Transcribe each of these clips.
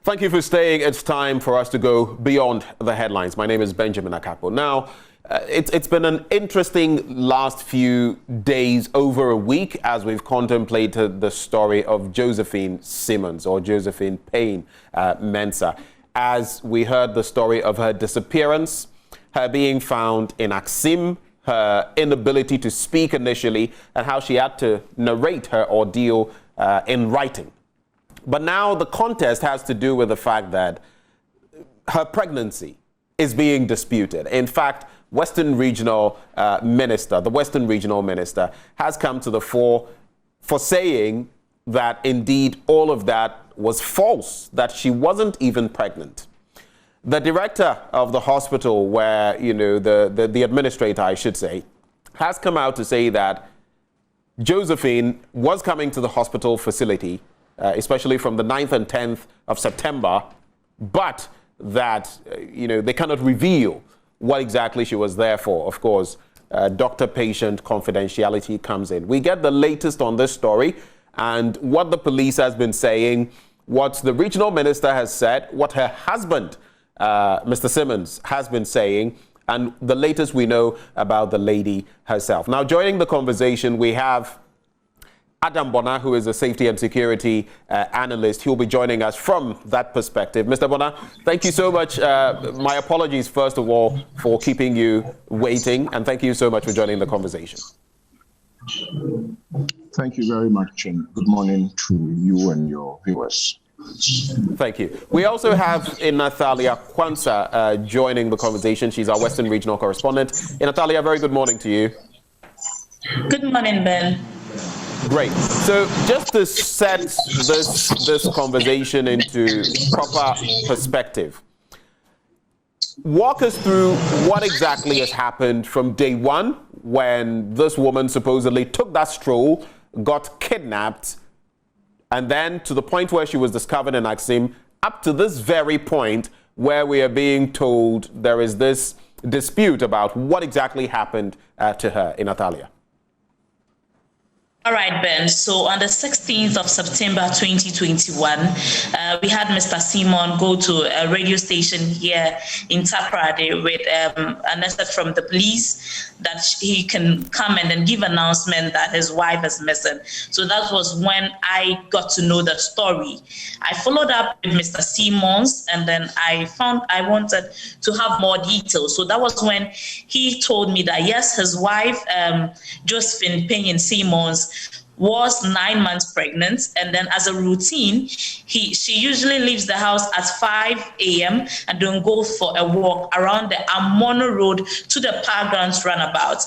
Thank you for staying. It's time for us to go beyond the headlines. My name is Benjamin Akapo. Now, it's been an interesting last few days, over a week, as we've contemplated the story of Josephine Simmons, or Josephine Payne Mensah, as we heard the story of her disappearance, her being found in Axim, her inability to speak initially, and how she had to narrate her ordeal in writing. But now the contest has to do with the fact that her pregnancy is being disputed. In fact, the Western Regional Minister has come to the fore for saying that indeed all of that was false, that she wasn't even pregnant. The director of the hospital, where, the administrator, I should say, has come out to say that Josephine was coming to the hospital facility, especially from the 9th and 10th of September, but that, they cannot reveal what exactly she was there for. Of course, doctor-patient confidentiality comes in. We get the latest on this story and what the police has been saying, what the regional minister has said, what her husband, Mr. Simmons, has been saying, and the latest we know about the lady herself. Now, joining the conversation, we have Adam Bona, who is a safety and security analyst. He'll be joining us from that perspective. Mr. Bona, thank you so much. My apologies, first of all, for keeping you waiting, and thank you so much for joining the conversation. Thank you very much, and good morning to you and your viewers. Thank you. We also have Natalia Kwanzaa joining the conversation. She's our Western Regional correspondent. Natalia, very good morning to you. Good morning, Ben. Great. So just to set this conversation into proper perspective, walk us through what exactly has happened from day one when this woman supposedly took that stroll, got kidnapped, and then to the point where she was discovered in Axim, up to this very point where we are being told there is this dispute about what exactly happened to her. Natalia. All right, Ben. So on the 16th of September 2021, we had Mr. Simon go to a radio station here in Takoradi with a message from the police that he can come and then give announcement that his wife is missing. So that was when I got to know the story. I followed up with Mr. Simons, and then I wanted to have more details. So that was when he told me that yes, his wife, Josephine Payne Simons, was 9 months pregnant, and then as a routine, she usually leaves the house at 5 a.m. and then go for a walk around the Amono Road to the Parkgrounds roundabout.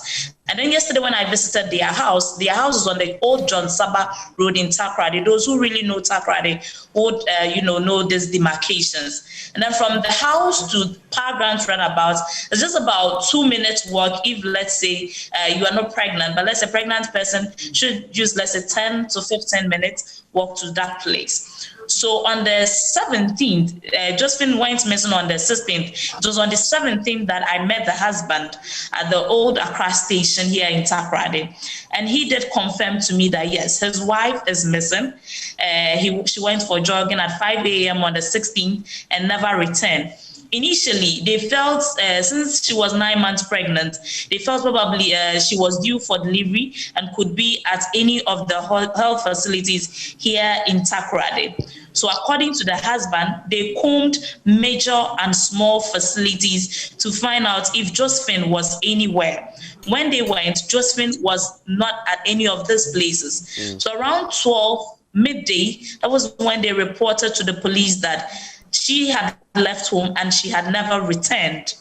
And then yesterday when I visited their house is on the old John Saba Road in Takoradi. Those who really know Takoradi would, know these demarcations. And then from the house to Parkgrounds roundabout, it's just about 2 minutes walk if, let's say, you are not pregnant, but let's say a pregnant person should use, let's say, 10 to 15 minutes walk to that place. So on the 17th, Josephine went missing on the 16th. It was on the 17th that I met the husband at the old Accra station here in Takoradi. And he did confirm to me that, yes, his wife is missing. She went for jogging at 5 a.m. on the 16th and never returned. Initially, they felt, since she was 9 months pregnant, they felt probably she was due for delivery and could be at any of the health facilities here in Takoradi. So according to the husband, they combed major and small facilities to find out if Josephine was anywhere. When they went, Josephine was not at any of these places. So around 12 midday, that was when they reported to the police that she had left home and she had never returned.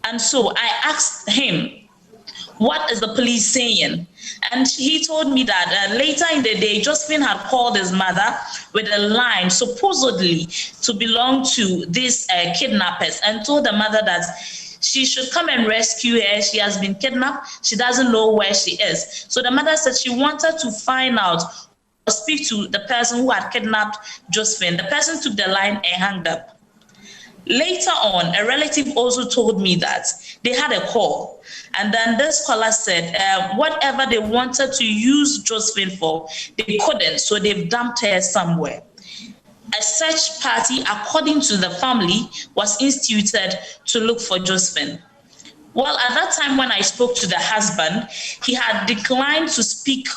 And so I asked him, what is the police saying? And he told me that later in the day, Josephine had called his mother with a line supposedly to belong to these kidnappers, and told the mother that she should come and rescue her. She has been kidnapped. She doesn't know where she is. So the mother said she wanted to find out or speak to the person who had kidnapped Josephine. The person took the line and hung up. Later on, a relative also told me that they had a call, and then this caller said whatever they wanted to use Josephine for, they couldn't, so they've dumped her somewhere. a search party, according to the family, was instituted to look for Josephine. Well, at that time when I spoke to the husband, he had declined to speak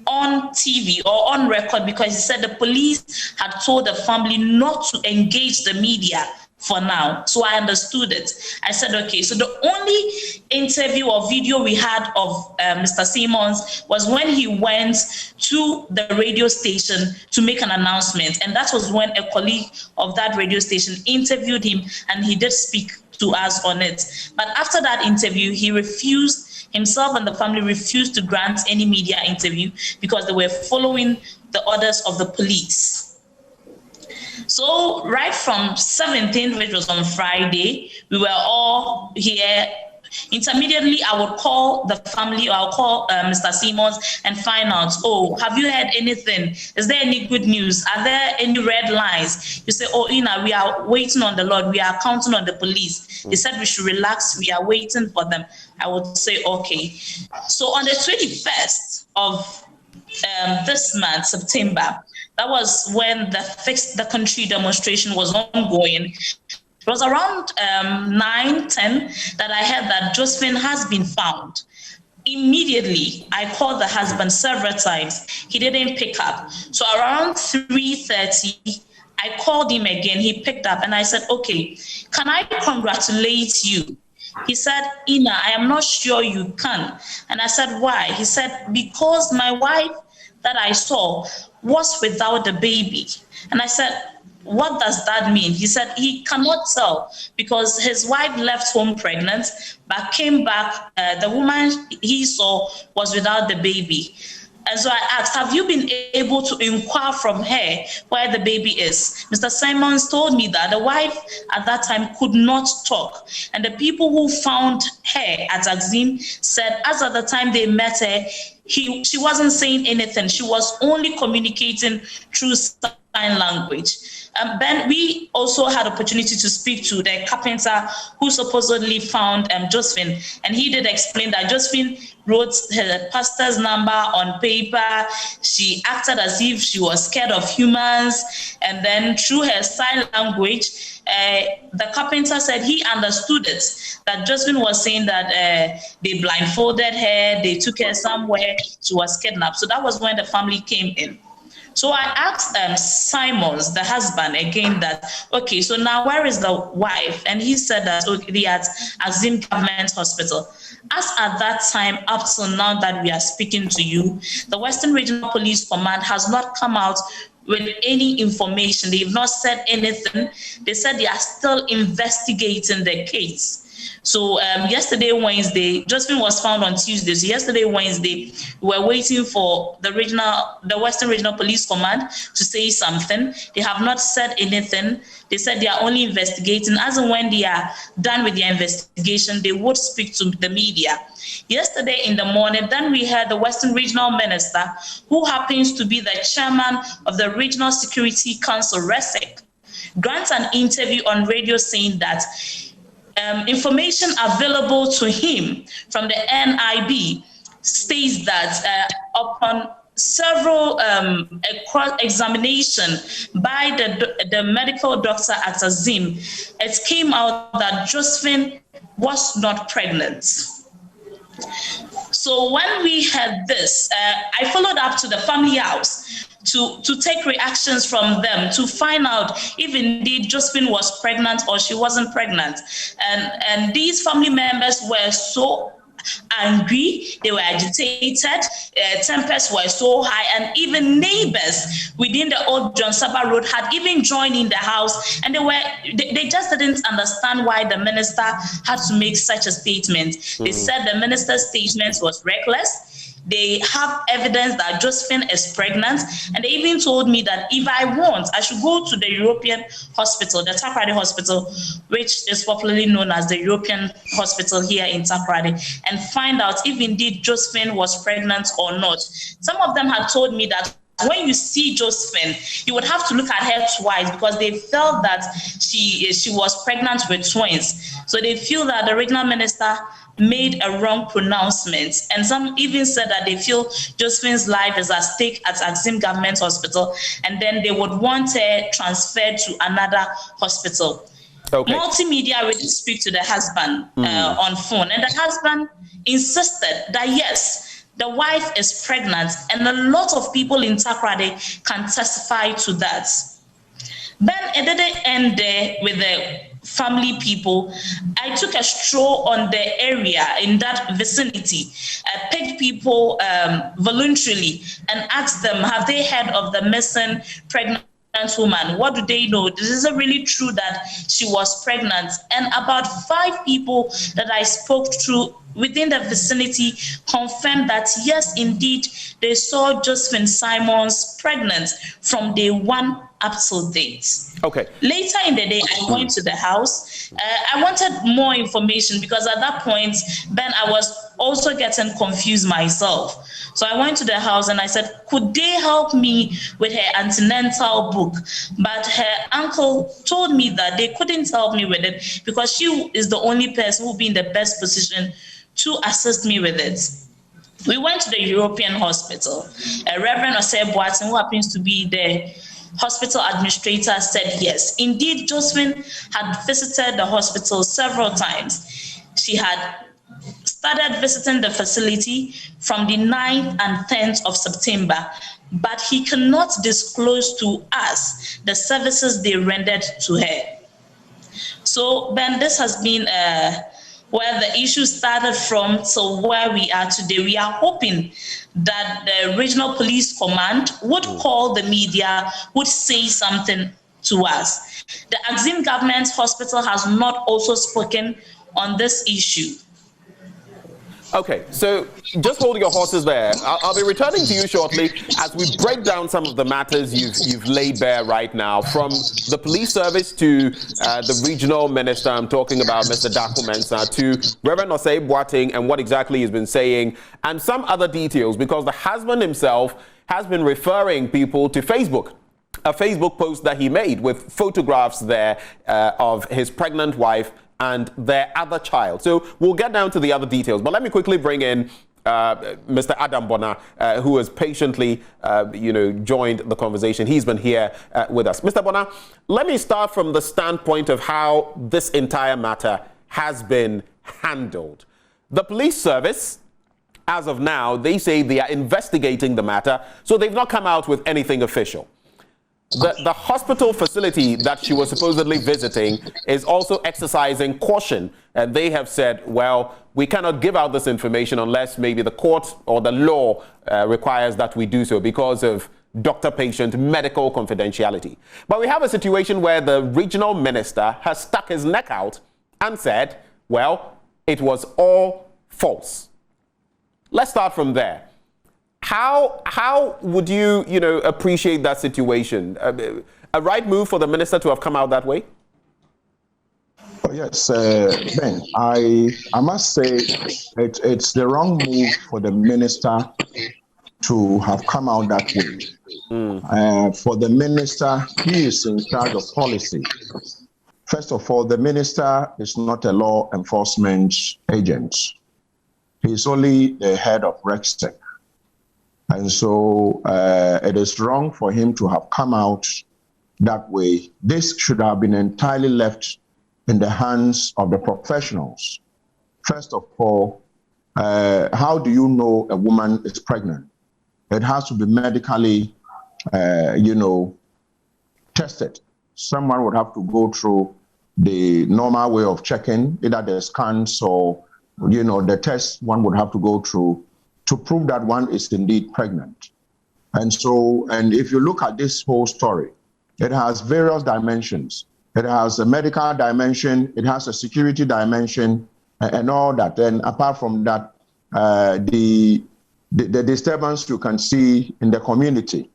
on TV or on record because he said the police had told the family not to engage the media for now. So I understood it. I said, okay, so the only interview or video we had of Mr. Simmons was when he went to the radio station to make an announcement. And that was when a colleague of that radio station interviewed him, and he did speak to us on it. But after that interview, he refused, himself and the family refused to grant any media interview because they were following the orders of the police. So right from 17th, which was on Friday, we were all here. Intermediately, I would call the family, or I'll call Mr. Simmons and find out, oh, have you heard anything? Is there any good news? Are there any red lines? You say, oh, Ina, we are waiting on the Lord. We are counting on the police. They said we should relax. We are waiting for them. I would say, okay. So on the 21st of this month, September, that was when the Fix the Country demonstration was ongoing. It was around 9-10 that I heard that Josephine has been found. Immediately, I called the husband several times. He didn't pick up. So around 3:30, I called him again. He picked up, and I said, okay, can I congratulate you? He said, Ina, I am not sure you can. And I said, why? He said, because my wife that I saw was without the baby. And I said, what does that mean? He said he cannot tell because his wife left home pregnant, but came back. The woman he saw was without the baby. And so I asked, have you been able to inquire from her where the baby is? Mr. Simons told me that the wife at that time could not talk. And the people who found her at Axim said, as at the time they met her, she wasn't saying anything. She was only communicating through sign language. Ben, we also had opportunity to speak to the carpenter who supposedly found Josephine, and he did explain that Josephine wrote her pastor's number on paper. She acted as if she was scared of humans, and then through her sign language, the carpenter said he understood it, that Josephine was saying that they blindfolded her, they took her somewhere, she was kidnapped. So that was when the family came in. So I asked Simons, the husband, again that, okay, so now where is the wife? And he said that they at Axim Government Hospital. As at that time, up till now that we are speaking to you, the Western Regional Police Command has not come out with any information. They've not said anything. They said they are still investigating the case. So yesterday, Wednesday, Josephine was found on Tuesday. So yesterday, Wednesday, we were waiting for the Western Regional Police Command to say something. They have not said anything. They said they are only investigating. As and when they are done with their investigation, they would speak to the media. Yesterday in the morning, then we heard the Western Regional Minister, who happens to be the chairman of the Regional Security Council, RESEC, grants an interview on radio saying that information available to him from the NIB states that upon several examination by the medical doctor at Azim, it came out that Josephine was not pregnant. So when we had this, I followed up to the family house to take reactions from them to find out if indeed Josephine was pregnant or she wasn't pregnant. And these family members were so angry, they were agitated, tempers were so high, and even neighbors within the old John Saba Road had even joined in the house, and they just didn't understand why the minister had to make such a statement. They said the minister's statement was reckless. They have evidence that Josephine is pregnant, and they even told me that if I want, I should go to the European hospital, the Takoradi Hospital, which is popularly known as the European Hospital here in Takoradi, and find out if indeed Josephine was pregnant or not. Some of them had told me that when you see Josephine, you would have to look at her twice because they felt that she was pregnant with twins. So they feel that the regional minister made a wrong pronouncement, and some even said that they feel Josephine's life is at stake at Axim Government Hospital, and then they would want her transferred to another hospital. Okay. Multimedia already speak to the husband on phone, and the husband insisted that yes, the wife is pregnant, and a lot of people in Takoradi can testify to that. Then it didn't end there with the family people. I took a stroll on the area in that vicinity. I picked people voluntarily and asked them, have they heard of the missing pregnant woman? What do they know? Is it really true that she was pregnant? And about 5 people that I spoke to within the vicinity confirmed that yes, indeed, they saw Josephine Simons pregnant from day 1 up till date. Okay. Later in the day, I went to the house. I wanted more information because at that point, Ben, I was also getting confused myself. So I went to the house and I said, could they help me with her antenatal book? But her uncle told me that they couldn't help me with it because she is the only person who would be in the best position to assist me with it. We went to the European hospital. Reverend Osei Boateng, who happens to be the hospital administrator, said yes, indeed, Josephine had visited the hospital several times. She had started visiting the facility from the 9th and 10th of September, but he cannot disclose to us the services they rendered to her. So then this has been where the issue started from to where we are today. We are hoping that the regional police command would call the media, would say something to us. The Axim Government Hospital has not also spoken on this issue. Okay, so just hold your horses there. I'll be returning to you shortly as we break down some of the matters you've laid bare right now, from the police service to the regional minister. I'm talking about Mr. Darko Mensah, to Reverend Osei Boateng and what exactly he's been saying, and some other details, because the husband himself has been referring people to Facebook. A Facebook post that he made with photographs there of his pregnant wife and their other child. So we'll get down to the other details, but let me quickly bring in Mr. Adam Bona, who has patiently, joined the conversation. He's been here with us. Mr. Bona, let me start from the standpoint of how this entire matter has been handled. The police service, as of now, they say they are investigating the matter, so they've not come out with anything official. The hospital facility that she was supposedly visiting is exercising caution, and they have said, well, we cannot give out this information unless maybe the court or the law requires that we do so because of doctor-patient medical confidentiality. But we have a situation where the regional minister has stuck his neck out and said, well, it was all false. Let's start from there. How would you, appreciate that situation? A right move for the minister to have come out that way? Oh, yes, Ben, I must say it's the wrong move for the minister to have come out that way. For the minister, he is in charge of policy. First of all, the minister is not a law enforcement agent. He's only the head of RECSEC. And so it is wrong for him to have come out that way. This should have been entirely left in the hands of the professionals. First of all, how do you know a woman is pregnant? It has to be medically, tested. Someone would have to go through the normal way of checking, either the scans or, the tests one would have to go through to prove that one is indeed pregnant. And if you look at this whole story, it has various dimensions. It has a medical dimension, it has a security dimension, and all that. And apart from that, the disturbance you can see in the community.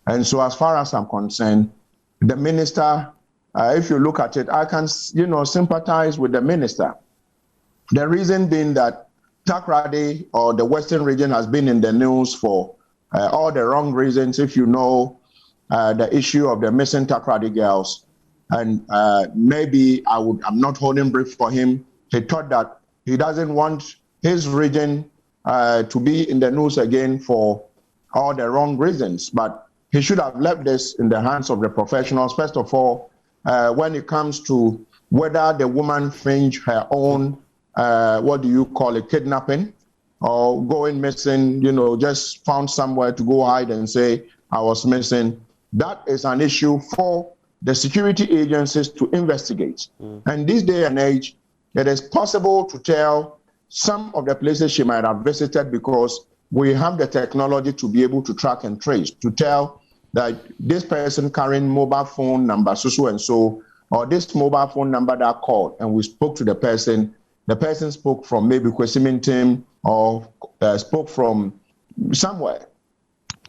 And so as far as I'm concerned, the minister, if you look at it, I can, sympathize with the minister. The reason being that Takoradi or the Western region has been in the news for all the wrong reasons. If you know the issue of the missing Takoradi girls, and maybe I'm not holding brief for him. He thought that he doesn't want his region to be in the news again for all the wrong reasons, but he should have left this in the hands of the professionals. First of all, when it comes to whether the woman feigned her own, what do you call it, kidnapping, or going missing, just found somewhere to go hide and say, I was missing. That is an issue for the security agencies to investigate. And this day and age, it is possible to tell some of the places she might have visited because we have the technology to be able to track and trace, to tell that this person carrying mobile phone number so and so, or this mobile phone number that called, and we spoke to the person spoke from maybe Kwesimintim or spoke from somewhere.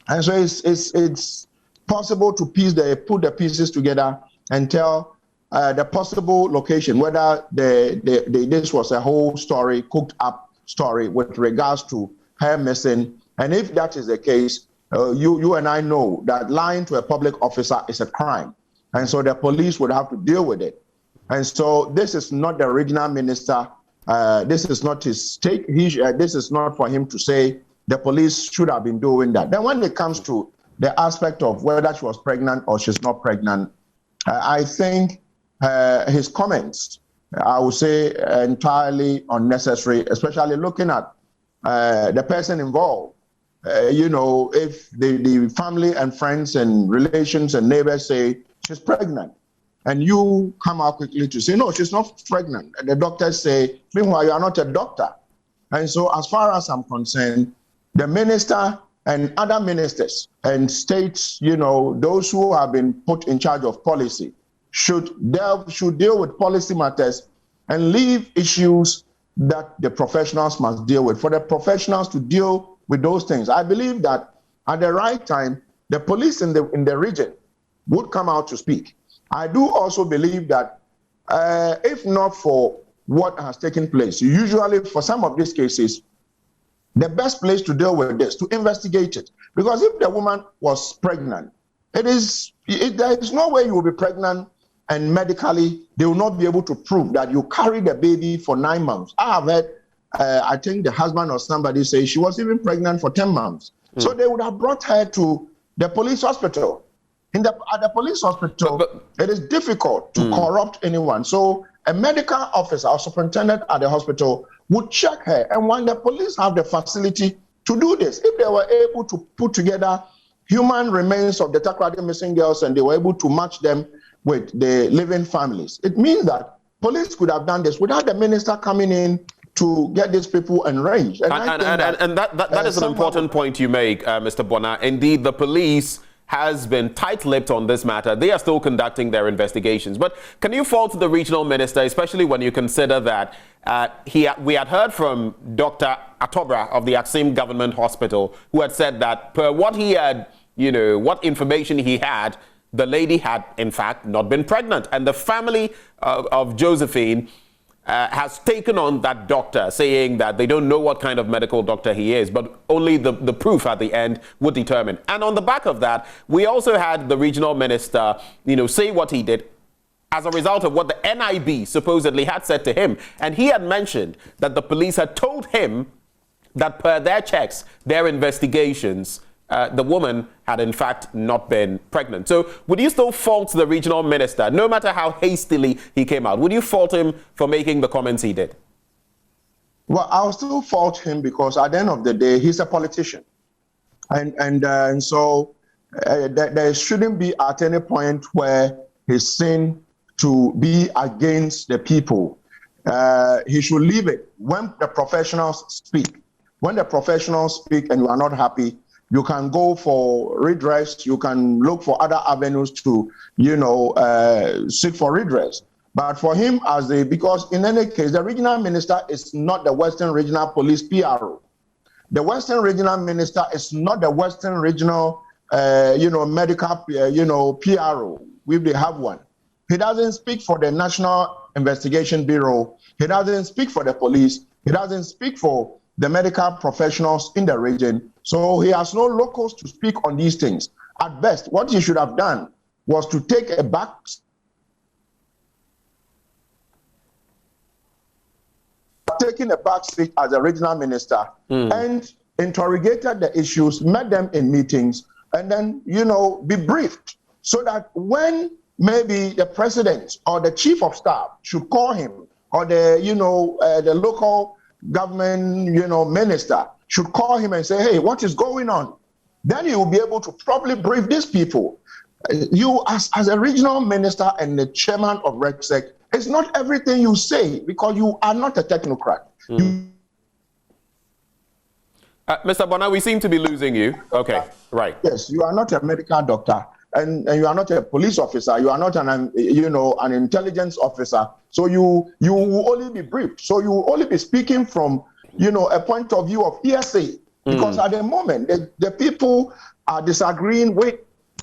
And so it's possible to put the pieces together and tell the possible location, whether this was a whole story, cooked up story with regards to her missing. And if that is the case, you and I know that lying to a public officer is a crime. And so the police would have to deal with it. And so this is not the regional minister. This is not his stake. This is not for him to say the police should have been doing that. Then when it comes to the aspect of whether she was pregnant or she's not pregnant, I think his comments, I would say, entirely unnecessary, especially looking at the person involved. If the family and friends and relations and neighbors say she's pregnant, and you come out quickly to say, no, she's not pregnant. And the doctors say, meanwhile, you are not a doctor. And so as far as I'm concerned, the minister and other ministers and states, those who have been put in charge of policy should deal with policy matters and leave issues that the professionals must deal with. For the professionals to deal with those things, I believe that at the right time, the police in the region would come out to speak. I do also believe that if not for what has taken place, usually for some of these cases, the best place to deal with this, to investigate it. Because if the woman was pregnant, there is no way you will be pregnant and medically they will not be able to prove that you carried the baby for 9 months. I have heard, I think the husband or somebody say she was even pregnant for 10 months. So they would have brought her to the police hospital. At the police hospital, it is difficult to corrupt anyone. So a medical officer or superintendent at the hospital would check her. And when the police have the facility to do this, if they were able to put together human remains of the Takoradi missing girls and they were able to match them with the living families, it means that police could have done this without the minister coming in to get these people enraged. And that is an important point you make, Mr. Bona. Indeed, the police has been tight-lipped on this matter. They are still conducting their investigations. But can you fault the regional minister, especially when you consider that we had heard from Dr. Atobra of the Aksim Government Hospital, who had said that per what he had, what information he had, the lady had, in fact, not been pregnant. And the family of Josephine has taken on that doctor, saying that they don't know what kind of medical doctor he is, but only the proof at the end would determine. And on the back of that, we also had the regional minister, say what he did as a result of what the NIB supposedly had said to him. And he had mentioned that the police had told him that per their checks, their investigations, the woman had in fact not been pregnant. So would you still fault the regional minister, no matter how hastily he came out? Would you fault him for making the comments he did? Well, I'll still fault him because at the end of the day, he's a politician. And so there shouldn't be at any point where he's seen to be against the people. He should leave it when the professionals speak. When the professionals speak and you are not happy, you can go for redress. You can look for other avenues to, seek for redress. But for him, because in any case, the regional minister is not the Western Regional Police PRO. The Western Regional Minister is not the Western Regional, medical, PRO. If they have one. He doesn't speak for the National Investigation Bureau. He doesn't speak for the police. He doesn't speak for the medical professionals in the region. So he has no locals to speak on these things. At best, what he should have done was to take a back taking a back seat as a regional minister and interrogated the issues, met them in meetings, and then, be briefed so that when maybe the president or the chief of staff should call him, or the local government, minister should call him and say, hey, what is going on? Then he will be able to properly brief these people. You, as a regional minister and the chairman of RegSec, it's not everything you say because you are not a technocrat. Mr. Bona, we seem to be losing you. Okay, right. Yes, you are not a medical doctor, and you are not a police officer. You are not an intelligence officer. So you will only be briefed. So you will only be speaking from a point of view of hearsay, because at the moment the people are disagreeing with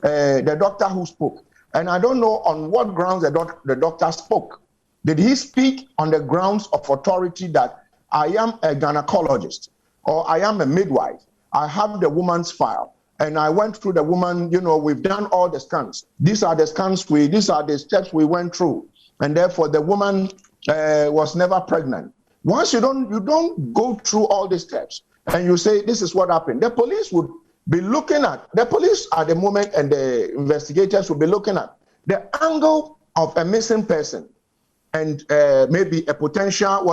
the doctor who spoke. And I don't know on what grounds the doctor spoke. Did he speak on the grounds of authority that I am a gynecologist or I am a midwife? I have the woman's file and I went through the woman, we've done all the scans. These are the scans these are the steps we went through. And therefore the woman was never pregnant. Once you don't go through all the steps and you say this is what happened, the police would be looking at, the police at the moment and the investigators will be looking at the angle of a missing person and maybe a potential,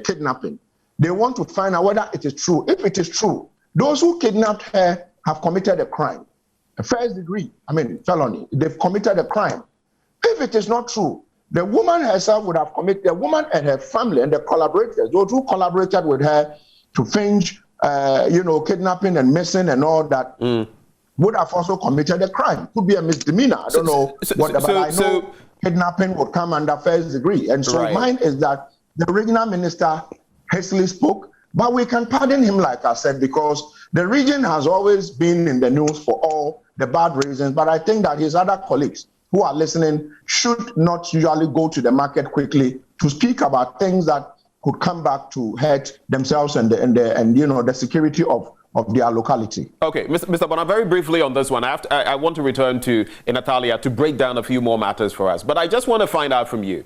kidnapping. They want to find out whether it is true. If it is true, those who kidnapped her have committed a crime, a first degree, felony. They've committed a crime. If it is not true, the woman herself would have committed, the woman and her family and the collaborators, those who collaborated with her to finge kidnapping and missing and all that, would have also committed a crime. Could be a misdemeanor. I don't know but I know kidnapping would come under first degree. And so mine is that the regional minister hastily spoke, but we can pardon him, like I said, because the region has always been in the news for all the bad reasons. But I think that his other colleagues who are listening should not usually go to the market quickly to speak about things that could come back to hurt themselves and the security of their locality. Okay, Mr. Bona, very briefly on this one, I want to return to Natalia to break down a few more matters for us. But I just want to find out from you.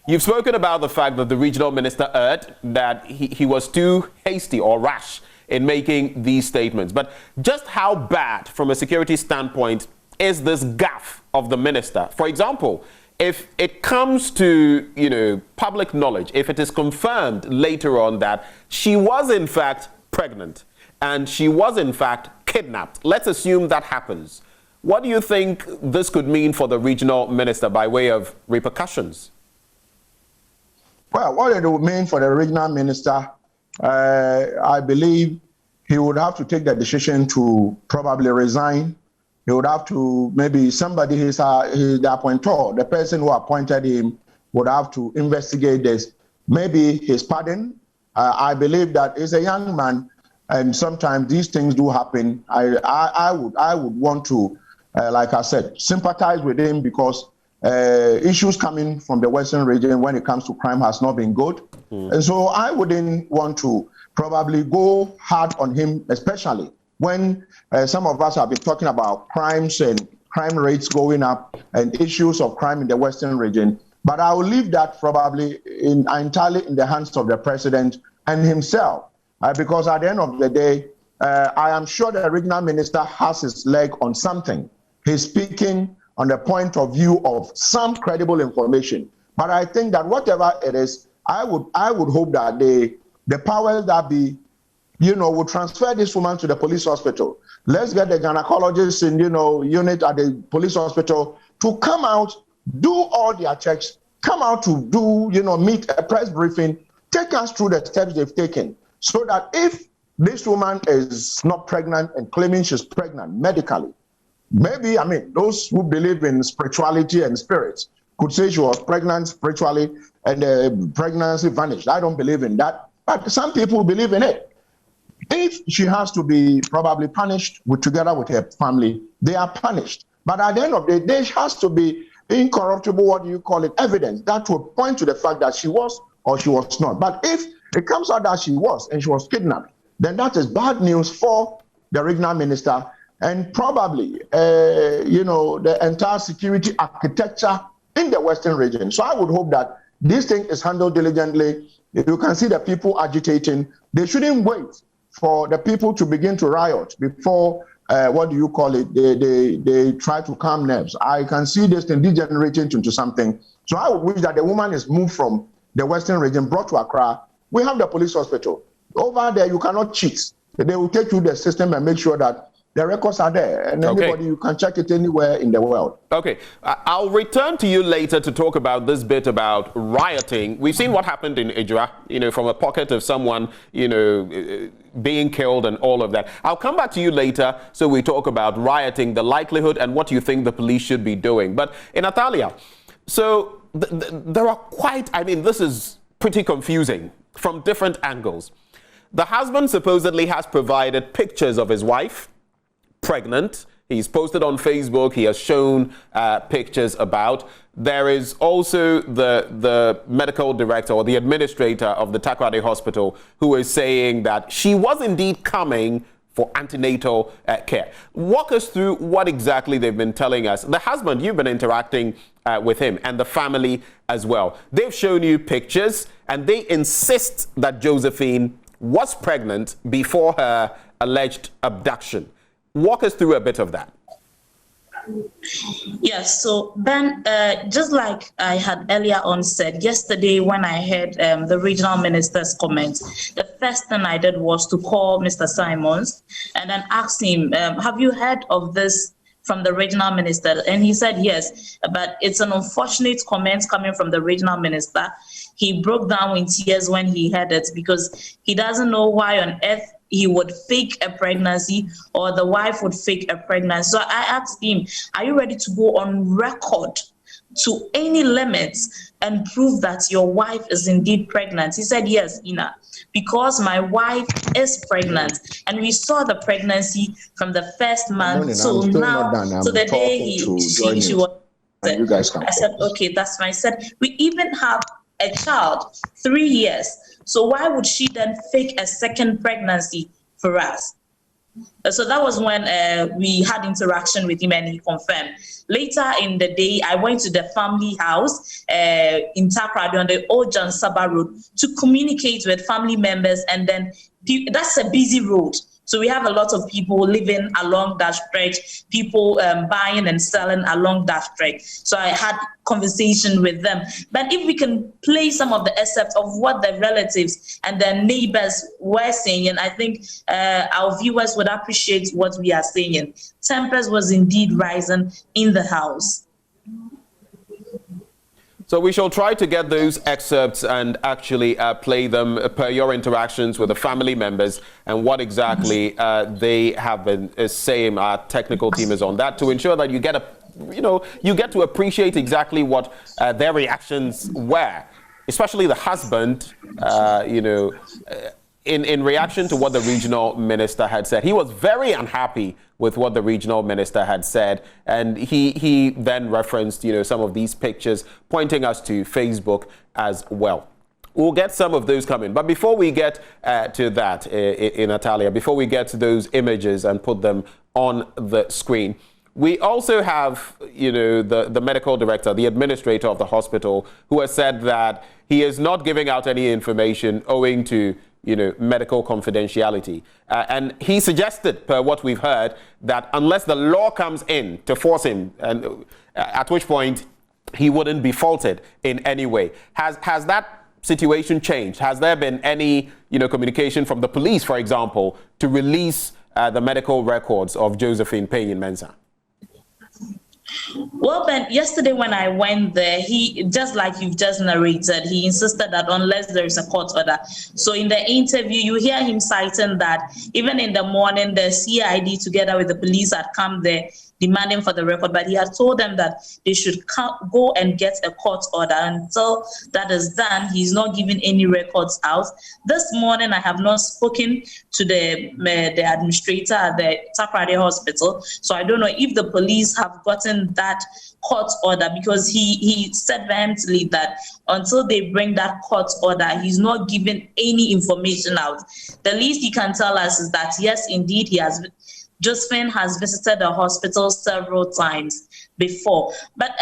You've spoken about the fact that the regional minister erred, that he was too hasty or rash in making these statements. But just how bad, from a security standpoint, is this gaffe of the minister? For example, if it comes to, public knowledge, if it is confirmed later on that she was in fact pregnant and she was in fact kidnapped, let's assume that happens. What do you think this could mean for the regional minister by way of repercussions? Well, what it would mean for the regional minister, I believe he would have to take the decision to probably resign. He would have to, maybe somebody, the appointor, the person who appointed him, would have to investigate this. Maybe his pardon. I believe that he's a young man, and sometimes these things do happen. I would want to, like I said, sympathize with him because issues coming from the Western region when it comes to crime has not been good. And so I wouldn't want to probably go hard on him, especially when some of us have been talking about crimes and crime rates going up and issues of crime in the Western region. But I will leave that probably entirely in the hands of the president and himself, because at the end of the day, I am sure the regional minister has his leg on something. He's speaking on the point of view of some credible information. But I think that whatever it is, I would hope that the powers that be, will transfer this woman to the police hospital. Let's get the gynecologist in, unit at the police hospital to come out, do all their checks, come out to do, meet a press briefing, take us through the steps they've taken, so that if this woman is not pregnant and claiming she's pregnant medically, maybe, those who believe in spirituality and spirits could say she was pregnant spiritually and the pregnancy vanished. I don't believe in that, but some people believe in it. If she has to be probably punished together with her family, they are punished. But at the end of the day, there has to be incorruptible, evidence that would point to the fact that she was or she was not. But if it comes out that she was kidnapped, then that is bad news for the regional minister and probably, the entire security architecture in the Western region. So I would hope that this thing is handled diligently. If you can see the people agitating, they shouldn't wait for the people to begin to riot before, they try to calm nerves. I can see this thing degenerating into something. So I would wish that the woman is moved from the Western region, brought to Accra. We have the police hospital. Over there, you cannot cheat. They will take you the system and make sure that the records are there, and anybody, you can check it anywhere in the world. Okay, I'll return to you later to talk about this bit about rioting. We've seen what happened in Ijra, from a pocket of someone, being killed and all of that. I'll come back to you later so we talk about rioting, the likelihood, and what you think the police should be doing. But in Natalia, so there are this is pretty confusing from different angles. The husband supposedly has provided pictures of his wife, pregnant. He's posted on Facebook. He has shown pictures about. There is also the medical director or the administrator of the Takoradi Hospital who is saying that she was indeed coming for antenatal care. Walk us through what exactly they've been telling us. The husband, you've been interacting with him and the family as well. They've shown you pictures and they insist that Josephine was pregnant before her alleged abduction. Walk us through a bit of that. Yes, so Ben, just like I had earlier on said, yesterday when I heard the regional minister's comments, the first thing I did was to call Mr. Simons and then ask him, have you heard of this from the regional minister? And he said yes, but it's an unfortunate comment coming from the regional minister. He broke down in tears when he heard it because he doesn't know why on earth he would fake a pregnancy or the wife would fake a pregnancy. So I asked him, are you ready to go on record to any limits and prove that your wife is indeed pregnant? He said, yes, Ina, because my wife is pregnant. And we saw the pregnancy from the first month. So now, so the day she was, I said, okay, that's fine. I said, we even have a child, 3 years. So why would she then fake a second pregnancy for us? So that was when we had interaction with him and he confirmed. Later in the day, I went to the family house in Takoradi on the Old John Saba Road to communicate with family members. And then that's a busy road. So we have a lot of people living along that stretch, people buying and selling along that stretch. So I had conversation with them. But if we can play some of the excerpts of what the relatives and their neighbors were saying, and I think our viewers would appreciate what we are saying. Tempers was indeed rising in the house. So we shall try to get those excerpts and actually play them per your interactions with the family members and what exactly they have been saying. Our technical team is on that to ensure that you get you get to appreciate exactly what their reactions were, especially the husband, in reaction to what the regional minister had said. He was very unhappy with what the regional minister had said, and he then referenced some of these pictures, pointing us to Facebook as well. We'll get some of those coming, but before we get to that, in Natalia, before we get to those images and put them on the screen, we also have the medical director, the administrator of the hospital, who has said that he is not giving out any information owing to medical confidentiality. And he suggested, per what we've heard, that unless the law comes in to force him, and at which point he wouldn't be faulted in any way. Has that situation changed? Has there been any communication from the police, for example, to release the medical records of Josephine Mensah? Well, Ben, yesterday when I went there, he, just like you've just narrated, he insisted that unless there is a court order. So in the interview, you hear him citing that even in the morning, the CID together with the police had come there demanding for the record, but he had told them that they should go and get a court order. Until that is done, he's not giving any records out. This morning, I have not spoken to the administrator at the Takoradi Hospital, so I don't know if the police have gotten that court order, because he said vehemently that until they bring that court order, he's not giving any information out. The least he can tell us is that yes, indeed, Josephine has visited the hospital several times before. But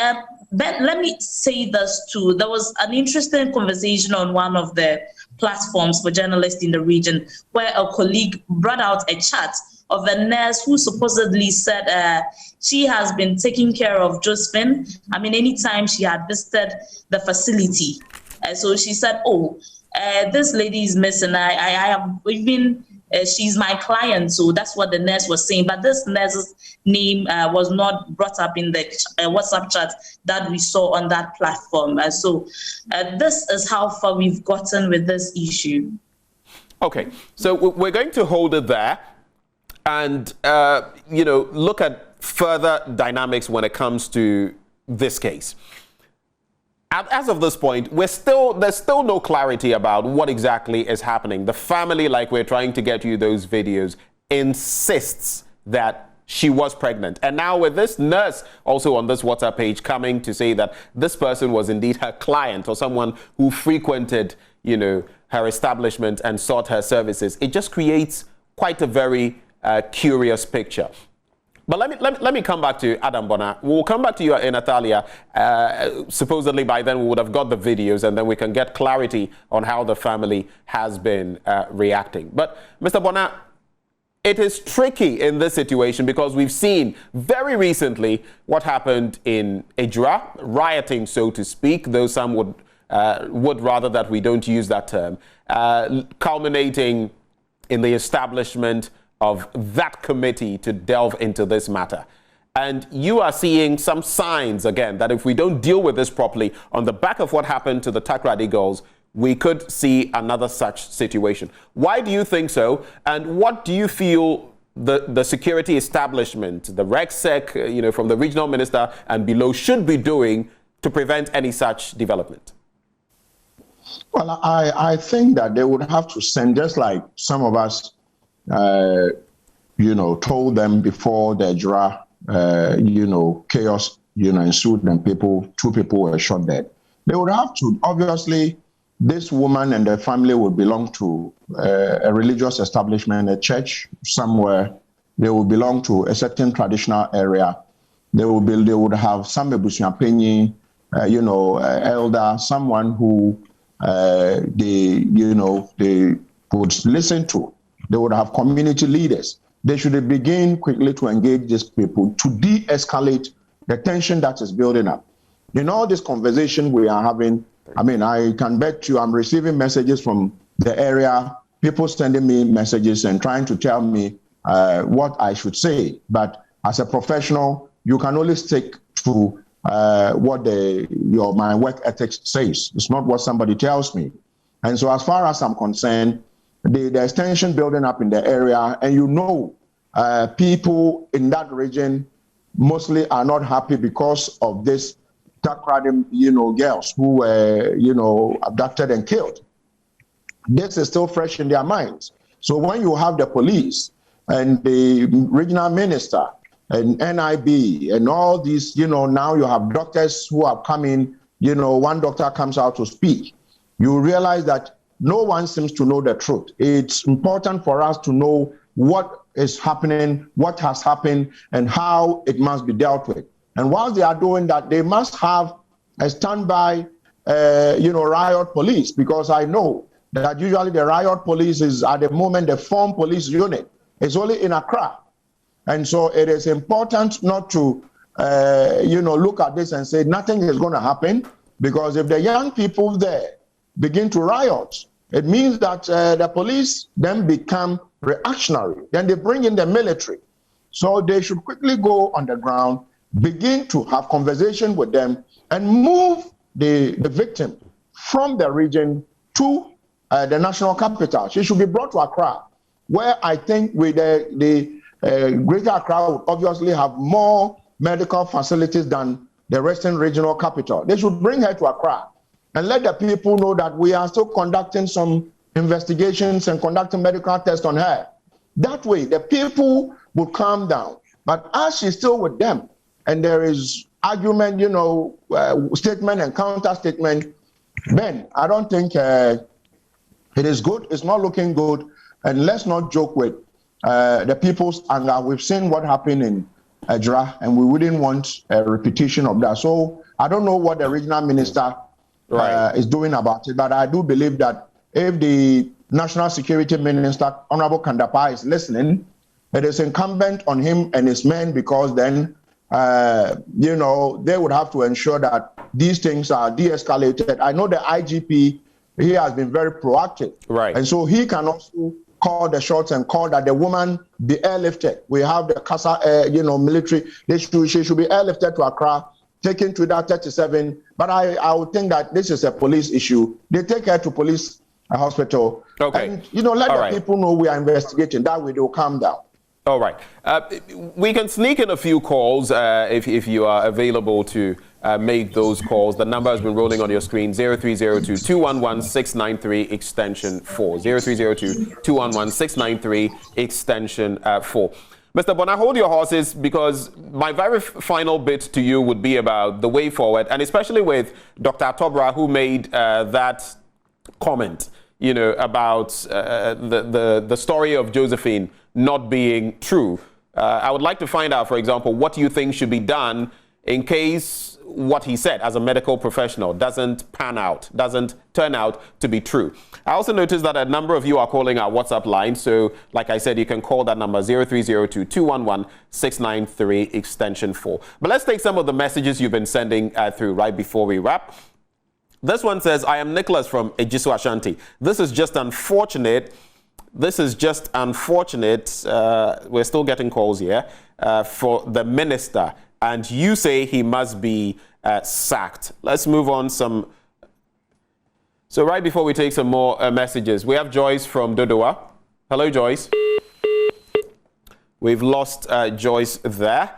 Ben, let me say this too. There was an interesting conversation on one of the platforms for journalists in the region where a colleague brought out a chat of a nurse who supposedly said she has been taking care of Josephine. I mean, anytime she had visited the facility. So she said, this lady is missing. I have even, she's my client. So that's what the nurse was saying. But this nurse's name was not brought up in the WhatsApp chat that we saw on that platform. So this is how far we've gotten with this issue. Okay, so we're going to hold it there and, look at further dynamics when it comes to this case. As of this point, there's still no clarity about what exactly is happening. The family, like we're trying to get you those videos, insists that she was pregnant. And now with this nurse also on this WhatsApp page coming to say that this person was indeed her client or someone who frequented, her establishment and sought her services, it just creates quite a very curious picture. But let me come back to Adam Bona. We'll come back to you, Natalia. Supposedly by then we would have got the videos and then we can get clarity on how the family has been reacting. But Mr. Bona, it is tricky in this situation because we've seen very recently what happened in Ejura, rioting, so to speak, though some would rather that we don't use that term, culminating in the establishment of that committee to delve into this matter. And you are seeing some signs, again, that if we don't deal with this properly, on the back of what happened to the Takoradi girls, we could see another such situation. Why do you think so? And what do you feel the security establishment, the RegSec, from the regional minister and below, should be doing to prevent any such development? Well, I think that they would have to send, just like some of us told them before the Ejura, chaos, ensued and two people were shot dead. They would have to, obviously, this woman and their family would belong to a religious establishment, a church somewhere. They would belong to a certain traditional area. They would have some ebusuapenyi, elder, someone who they would listen to. They would have community leaders. They should begin quickly to engage these people to de-escalate the tension that is building up. In all this conversation we are having, I can bet you I'm receiving messages from the area, people sending me messages and trying to tell me what I should say. But as a professional, you can only stick to what my work ethics says. It's not what somebody tells me. And so as far as I'm concerned, there's tension building up in the area, and people in that region mostly are not happy because of this Takoradi, girls who were, abducted and killed. This is still fresh in their minds. So when you have the police and the regional minister and NIB and all these, now you have doctors who have come in, one doctor comes out to speak, you realize that no one seems to know the truth. It's important for us to know what is happening, what has happened, and how it must be dealt with. And while they are doing that, they must have a standby, riot police, because I know that usually the riot police is, at the moment, the form police unit is only in Accra. And so it is important not to, look at this and say nothing is going to happen, because if the young people there begin to riot, it means that the police then become reactionary. Then they bring in the military. So they should quickly go on the ground, begin to have conversation with them, and move the victim from the region to the national capital. She should be brought to Accra, where I think with the Greater Accra would obviously have more medical facilities than the Western Regional Capital. They should bring her to Accra and let the people know that we are still conducting some investigations and conducting medical tests on her. That way, the people would calm down. But as she's still with them, and there is argument, statement and counter statement, Ben, I don't think it is good. It's not looking good. And let's not joke with the people's anger. We've seen what happened in Ejra, and we wouldn't want a repetition of that. So I don't know what the regional minister is doing about it, but I do believe that if the National Security Minister, Honorable Kandapa, is listening, it is incumbent on him and his men, because then, they would have to ensure that these things are de-escalated. I know the IGP, he has been very proactive. Right. And so he can also call the shots and call that the woman be airlifted. We have the CASA, military. She should be airlifted to Accra, taken to that 37. But I would think that this is a police issue. They take her to police hospital. Okay. And, let the people know we are investigating. That way they'll calm down. All right. We can sneak in a few calls if you are available to make those calls. The number has been rolling on your screen, 0302-211-693 extension 4. 0302-211-693 extension 4. Mr. Bonner, hold your horses, because my very final bit to you would be about the way forward, and especially with Dr. Atobra, who made that comment, about the story of Josephine not being true. I would like to find out, for example, what you think should be done in case what he said as a medical professional doesn't turn out to be true. I also noticed that a number of you are calling our WhatsApp line. So, like I said, you can call that number 0302-211-693 extension 4. But let's take some of the messages you've been sending through right before we wrap. This one says, I am Nicholas from Ejisu Ashanti. This is just unfortunate. We're still getting calls here for the minister. And you say he must be sacked. Let's move on some. So right before we take some more messages, we have Joyce from Dodowa. Hello, Joyce. We've lost Joyce there.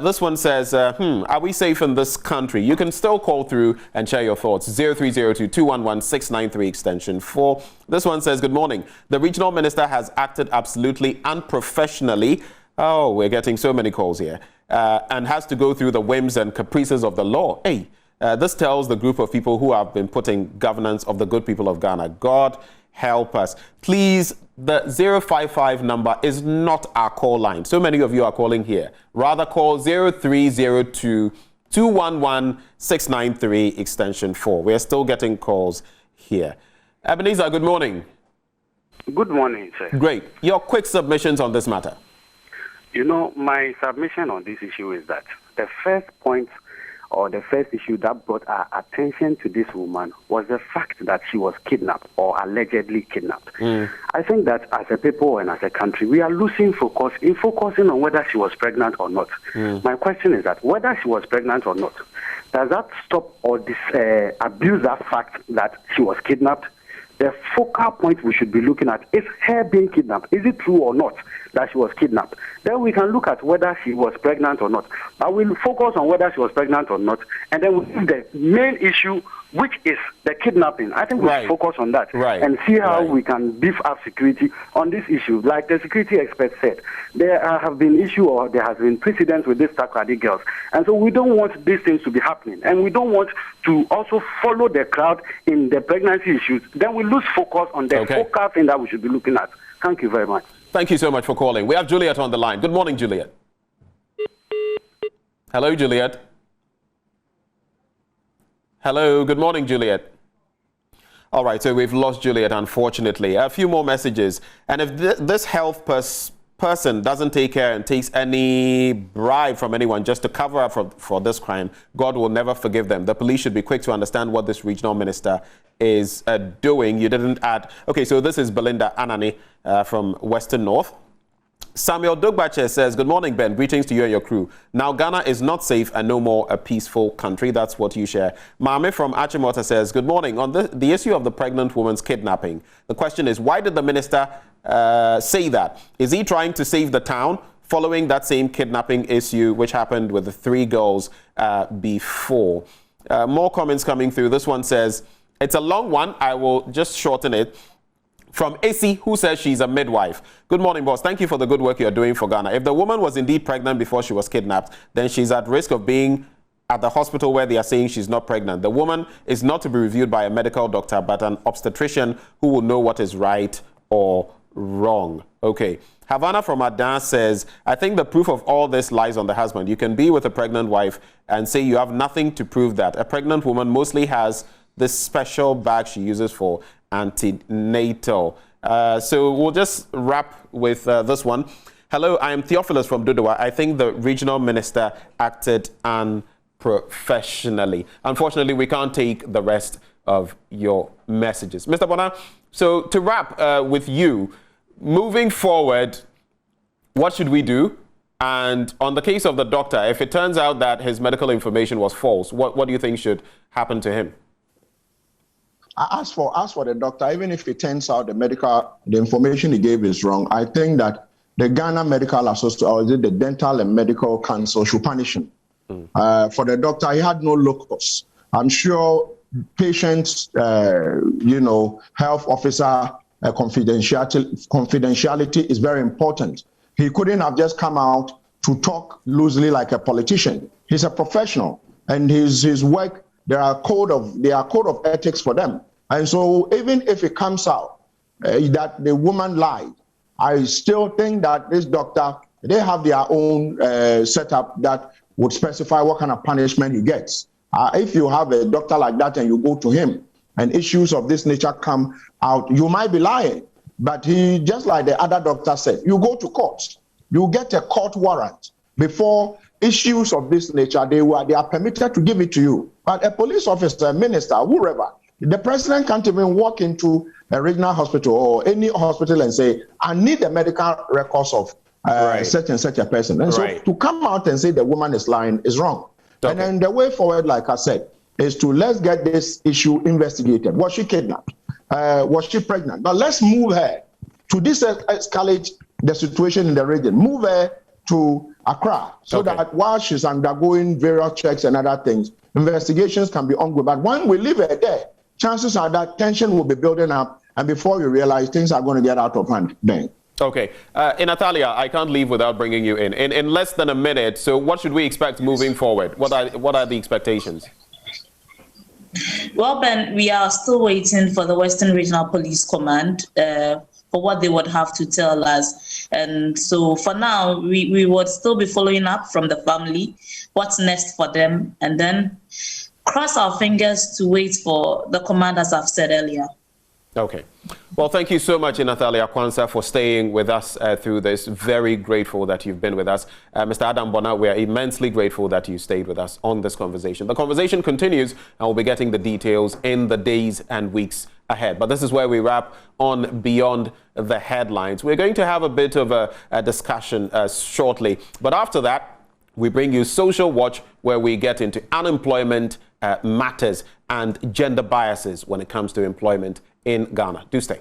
This one says, are we safe in this country? You can still call through and share your thoughts. 0302-211-693 extension 4. This one says, good morning. The regional minister has acted absolutely unprofessionally. Oh, we're getting so many calls here. And has to go through the whims and caprices of the law. Hey, this tells the group of people who have been putting governance of the good people of Ghana. God help us. Please, the 055 number is not our call line. So many of you are calling here. Rather call 0302-211-693 extension 4. We are still getting calls here. Ebenezer, good morning. Good morning, sir. Great. Your quick submissions on this matter. My submission on this issue is that the first point or the first issue that brought our attention to this woman was the fact that she was kidnapped or allegedly kidnapped. I think that as a people and as a country, we are losing focus in focusing on whether she was pregnant or not. My question is that whether she was pregnant or not, does that stop or abuse that fact that she was kidnapped? The focal point we should be looking at is her being kidnapped. Is it true or not that she was kidnapped? Then we can look at whether she was pregnant or not. But we'll focus on whether she was pregnant or not. And then we'll see the main issue, which is the kidnapping. I think we should focus on that and see how we can beef up security on this issue. Like the security expert said, there have been issues or there has been precedents with these Takrady girls. And so we don't want these things to be happening. And we don't want to also follow the crowd in the pregnancy issues. Then we lose focus on the focal thing that we should be looking at. Thank you very much. Thank you so much for calling. We have Juliet on the line. Good morning, Juliet. Hello, Juliet. Hello, good morning, Juliet. All right, so we've lost Juliet, unfortunately. A few more messages. And if this health person doesn't take care and takes any bribe from anyone just to cover up for this crime, God will never forgive them. The police should be quick to understand what this regional minister is doing. You didn't add. Okay, so this is Belinda Anani from Western North. Samuel Dogbache says, good morning, Ben. Greetings to you and your crew. Now, Ghana is not safe and no more a peaceful country. That's what you share. Mame from Achimota says, good morning. On the issue of the pregnant woman's kidnapping, the question is, why did the minister say that? Is he trying to save the town following that same kidnapping issue, which happened with the 3 girls before. More comments coming through. This one says, it's a long one. I will just shorten it. From Issy, who says she's a midwife. Good morning, boss. Thank you for the good work you're doing for Ghana. If the woman was indeed pregnant before she was kidnapped, then she's at risk of being at the hospital where they are saying she's not pregnant. The woman is not to be reviewed by a medical doctor, but an obstetrician who will know what is right or wrong. Okay. Havana from Adan says, I think the proof of all this lies on the husband. You can be with a pregnant wife and say you have nothing to prove that. A pregnant woman mostly has this special bag she uses for antenatal. So we'll just wrap with this one. Hello, I am Theophilus from Dodowa. I think the regional minister acted unprofessionally. Unfortunately, we can't take the rest of your messages. Mr. Bona, so to wrap with you, moving forward, what should we do? And on the case of the doctor, if it turns out that his medical information was false, what do you think should happen to him? As for the doctor, even if it turns out the information he gave is wrong, I think that the Ghana Medical Association, or is it the Dental and Medical Council, should punish him. For the doctor, he had no locus. I'm sure patients, health officer confidentiality is very important. He couldn't have just come out to talk loosely like a politician. He's a professional, and his work, there are code of ethics for them. And so even if it comes out that the woman lied, I still think that this doctor, they have their own setup that would specify what kind of punishment he gets. If you have a doctor like that and you go to him and issues of this nature come out, you might be lying. But he, just like the other doctor said, you go to court, you get a court warrant before issues of this nature, they are permitted to give it to you. But a police officer, a minister, whoever, the president can't even walk into a regional hospital or any hospital and say, I need the medical records of such and such a person. And so to come out and say the woman is lying is wrong. Okay. And then the way forward, like I said, is to let's get this issue investigated. Was she kidnapped? Was she pregnant? But let's move her to escalate the situation in the region. Move her to Accra so that while she's undergoing various checks and other things, investigations can be ongoing. But when we leave her there, chances are that tension will be building up, and before you realize, things are going to get out of hand then. Okay. Natalia, I can't leave without bringing you in. In less than a minute, so what should we expect moving forward? What are the expectations? Well, Ben, we are still waiting for the Western Regional Police Command for what they would have to tell us. And so for now, we would still be following up from the family, what's next for them, and then cross our fingers to wait for the command, as I've said earlier. Okay. Well, thank you so much, Natalia Kwanzaa, for staying with us through this. Very grateful that you've been with us. Mr. Adam Bona, we are immensely grateful that you stayed with us on this conversation. The conversation continues, and we'll be getting the details in the days and weeks ahead. But this is where we wrap on Beyond the Headlines. We're going to have a bit of a discussion shortly. But after that, we bring you Social Watch, where we get into unemployment matters and gender biases when it comes to employment in Ghana. Do stay.